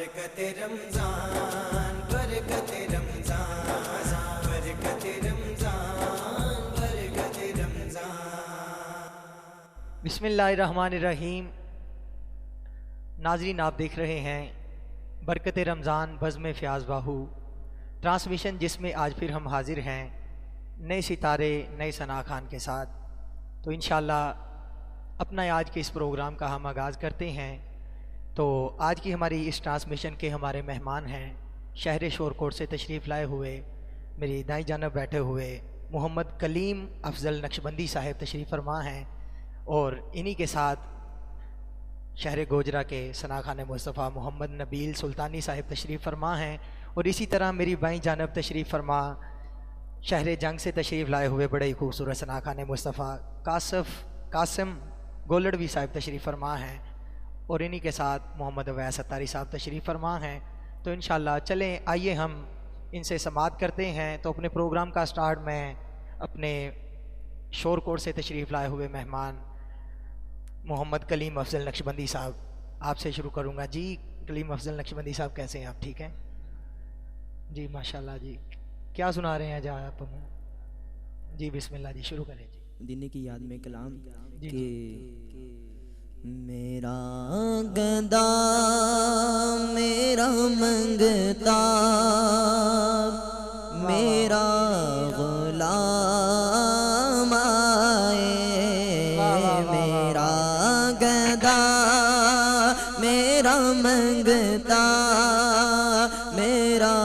برکت رمضان برکت رمضان برکت رمضان برکت رمضان۔ بسم اللہ الرحمن الرحیم۔ ناظرین، آپ دیکھ رہے ہیں برکت رمضان بزم فیاض باہو ٹرانسمیشن، جس میں آج پھر ہم حاضر ہیں نئے ستارے نئے ثنا خان کے ساتھ۔ تو انشاءاللہ اپنا آج کے اس پروگرام کا ہم آغاز کرتے ہیں۔ تو آج کی ہماری اس ٹرانسمیشن کے ہمارے مہمان ہیں شہر شورکوٹ سے تشریف لائے ہوئے میری دائیں جانب بیٹھے ہوئے محمد کلیم افضل نقشبندی صاحب تشریف فرما ہیں، اور انہی کے ساتھ شہر گوجرا کے ثنا خان مصطفیٰ محمد نبیل سلطانی صاحب تشریف فرما ہیں، اور اسی طرح میری بائیں جانب تشریف فرما شہر جنگ سے تشریف لائے ہوئے بڑے ہی خوبصورت ثنا خان مصطفیٰ قاسم گولڑوی صاحب تشریف فرما ہیں، اور انہی کے ساتھ محمد اویس ستاری صاحب تشریف فرما ہیں۔ تو انشاءاللہ چلیں آئیے ہم ان سے سماعت کرتے ہیں۔ تو اپنے پروگرام کا سٹارٹ میں اپنے شورکوٹ سے تشریف لائے ہوئے مہمان محمد کلیم افضل نقشبندی صاحب آپ سے شروع کروں گا۔ جی کلیم افضل نقشبندی صاحب کیسے ہیں آپ؟ ٹھیک ہیں جی، ماشاءاللہ جی۔ کیا سنا رہے ہیں جہاں آپ ہمیں؟ جی بسم اللہ جی، شروع کریں جی۔ دن کی یاد میں کلام جی کہ میرا گدا میرا منگتا میرا غلام آئے، میرا گدا میرا منگتا میرا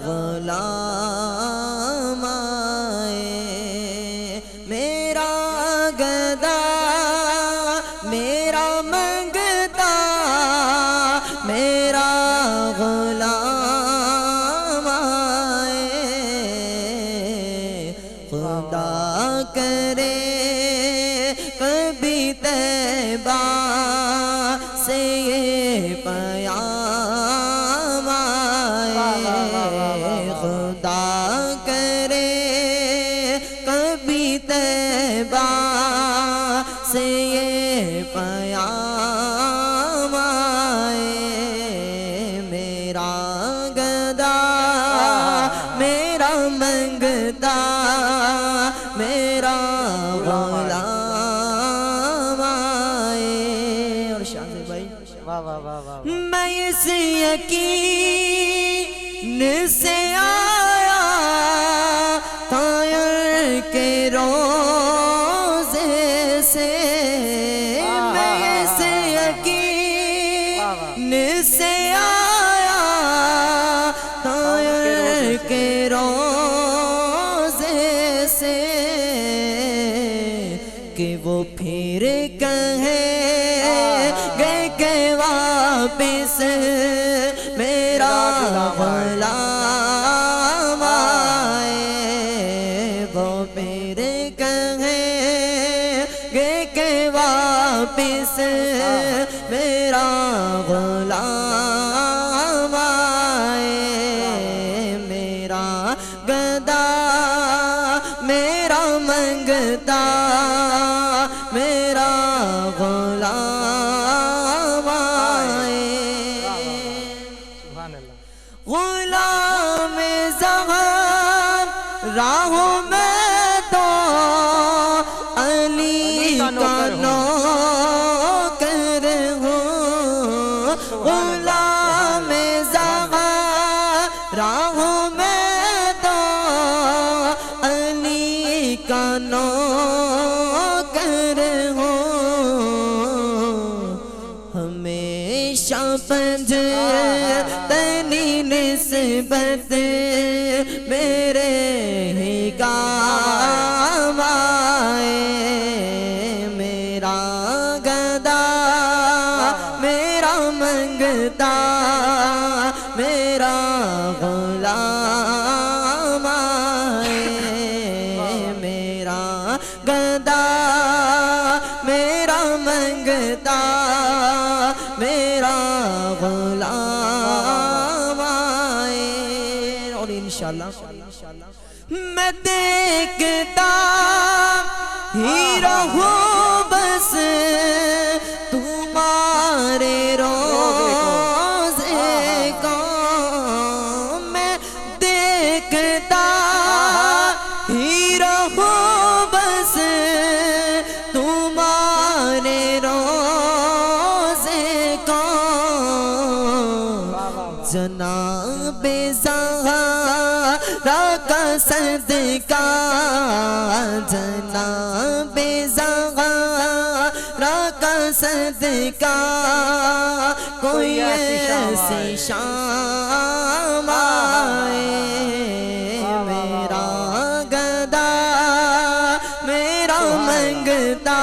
غلام آئے، میرا گدا میرا منگتا میرا غلام آئے، خدا کرے کبھی طیبہ سے یہ پیام آئے، خدا کرے کبھی طیبہ سے یہ پیام آئے، میرا گدا میرا منگتا میرا غلام آئے۔ اور شاہ سے بھائی واہ واہ واہ واہ۔ میں اس یقین سے آیا طائر کے روزے سے، میں اس یقین سے آیا طائر کے روزے سے کہ وہ پھر کہے گئے کہ واپس میرا غلام آئے، وہ پھر کہے گئے کہ واپس میرا غلام آئے، میرا گدا میرا منگتا میرا غلام آئے، سبحان اللہ۔ غلام زہر راہوں میں تو علی کا نوکر ہوں، غلام زہر راہوں میں تو علی کا نوکر ہوں، ہمیشہ پنجتنی نسبت میرے ہی کام آئے، میرا گدا میرا منگتا میرا غلام آئے، میرا گدا میرا منگتا میرا غلام آئے۔ اور انشاءاللہ میں دیکھتا ہی رہوں بس تمہارے روزے جناب زہرا کا صدقہ جناب زہرا کا صدقہ کوئی ایسی شام آئے میرا گدا میرا منگتا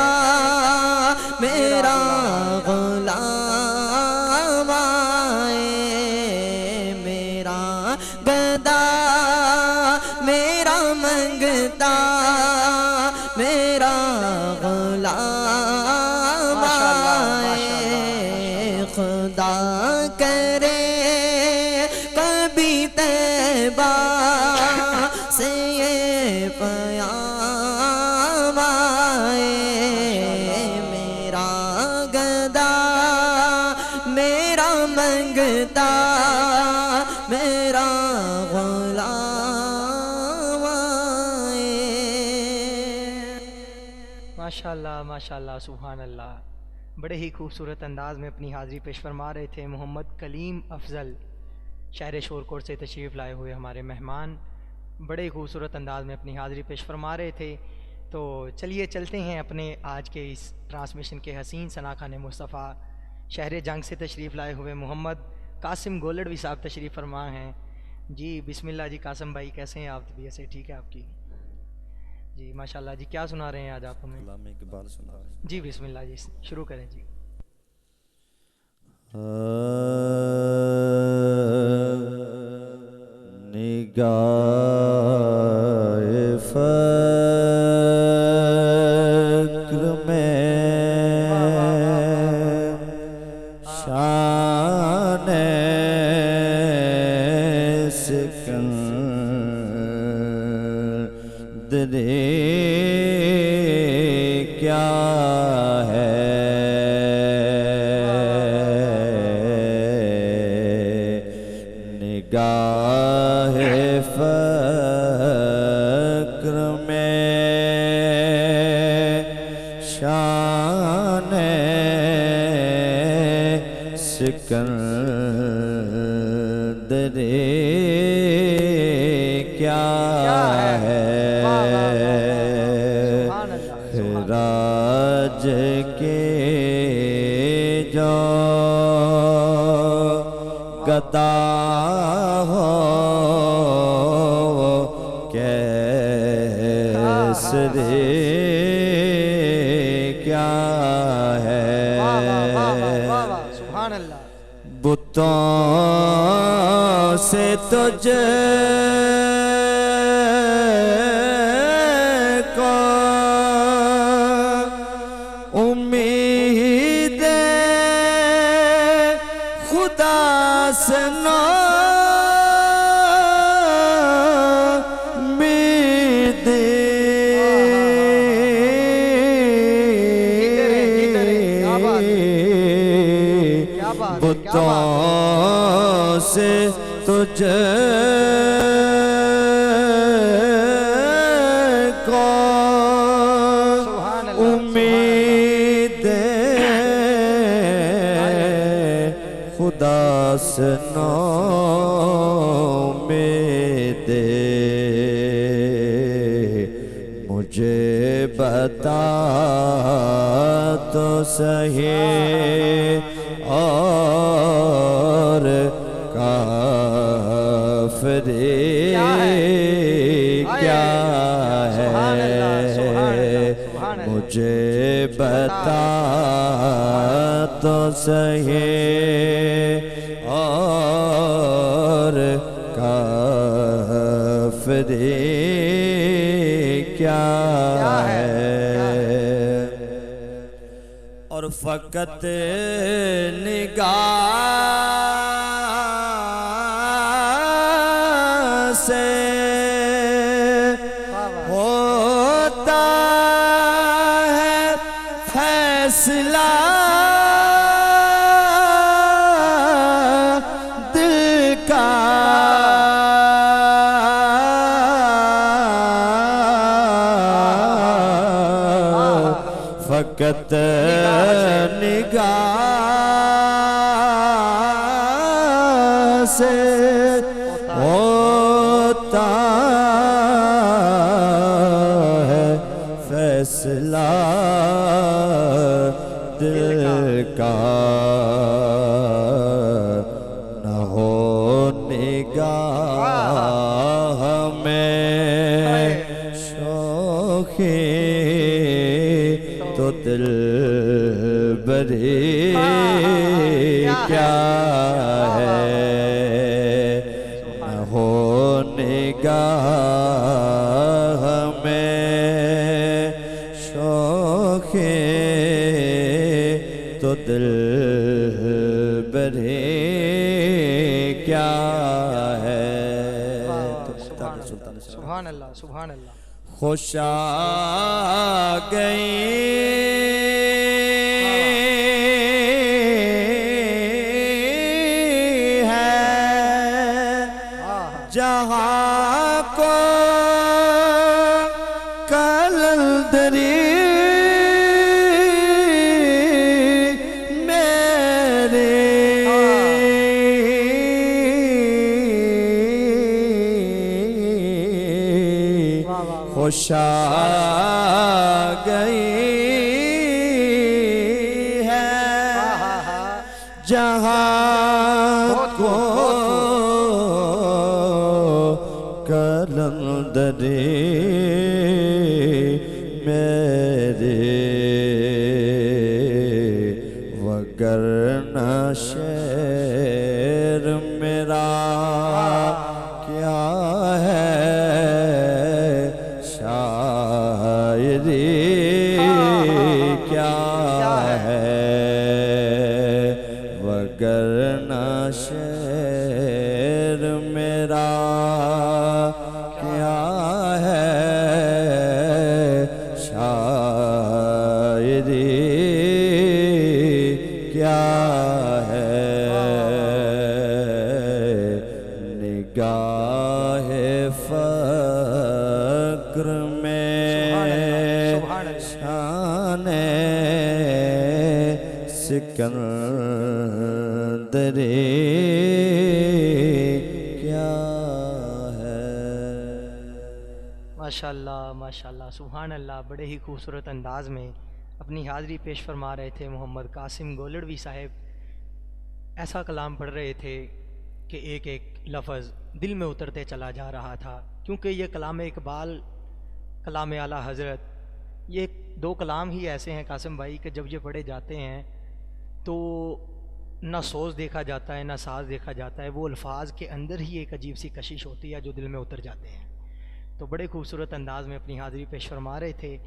میرا غلام آئے میرا گدا میرا منگتا میرا غلام آئے خدا کرے کبھی طیبہ سے یہ پیام آئے میرا گدا میرا منگتا میرا غلام آئے۔ ماشاءاللہ ماشاءاللہ سبحان اللہ، بڑے ہی خوبصورت انداز میں اپنی حاضری پیش فرما رہے تھے محمد کلیم افضل، شہر شورکوٹ سے تشریف لائے ہوئے ہمارے مہمان، بڑے ہی خوبصورت انداز میں اپنی حاضری پیش فرما رہے تھے۔ تو چلیے چلتے ہیں اپنے آج کے اس ٹرانسمیشن کے حسین ثناخان مصطفیٰ، شہر جنگ سے تشریف لائے ہوئے محمد قاسم گولڑوی صاحب تشریف فرما ہیں۔ جی بسم اللہ جی قاسم بھائی، کیسے ہیں آپ؟ طبیعت سے ٹھیک ہے آپ کی؟ جی ماشاءاللہ جی، کیا سنا رہے ہیں آج آپ ہمیں؟ علامہ اقبال سنا رہے ہیں۔ جی بسم اللہ جی، شروع کریں جی۔ نگاہ فکر میں شان سکندری کیا ہے، نگاہ فکر میں شان سکندری کیا ہے، خراج کے جو گدا ہو کیسری کیا ہے، سبحان اللہ۔ بتوں سے تجھ کو امید خدا سے امید بتوں سے تجھ کو امید خدا سے امید، مجھے بتا تو صحیح اور کافری کیا ہے، مجھے بتا تو صحیح اور کافری کیا ہے، اور فقط نگاہ سے ہوتا ہے فیصلہ، دل کا فقط نگاہ سے ہوتا ہے فیصلہ دل کا، نہ ہو نگاہ میں شوخی تو دل بری کیا ہے، نہ ہو نگاہ میں شوخی تو دل بری کیا ہے۔ سبحان اللہ سبحان اللہ۔ خوش آ گئی ہے جہاں کو کلندری خوش آ گئی ہے جہاں کو کلندری میرے، وگرنہ شعر میرا کیا ہے، شاعری کیا ہے، وگرنہ شعر میرا کیا ہے، شاعری کیا ہے، نگاہ فقر میں شان سکندری کیا ہے۔ ماشاءاللہ ماشاءاللہ سبحان اللہ۔ بڑے ہی خوبصورت انداز میں اپنی حاضری پیش فرما رہے تھے محمد قاسم گولڑوی صاحب۔ ایسا کلام پڑھ رہے تھے کہ ایک ایک لفظ دل میں اترتے چلا جا رہا تھا، کیونکہ یہ کلام اقبال، کلام اعلیٰ حضرت، یہ دو کلام ہی ایسے ہیں قاسم بھائی کہ جب یہ پڑھے جاتے ہیں تو نہ سوز دیکھا جاتا ہے نہ ساز دیکھا جاتا ہے، وہ الفاظ کے اندر ہی ایک عجیب سی کشش ہوتی ہے جو دل میں اتر جاتے ہیں۔ تو بڑے خوبصورت انداز میں اپنی حاضری پیش فرما رہے تھے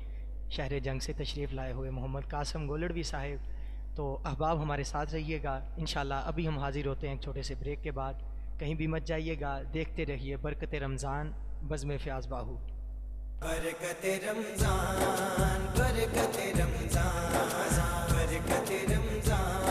شہر جنگ سے تشریف لائے ہوئے محمد قاسم گولڑوی صاحب۔ تو احباب ہمارے ساتھ رہیے گا انشاءاللہ۔ ابھی ہم حاضر ہوتے ہیں ایک چھوٹے سے بریک کے بعد، کہیں بھی مت جائیے گا، دیکھتے رہیے برکت رمضان بزم فیاض باہو۔ برکت رمضان برکت رمضان برکت رمضان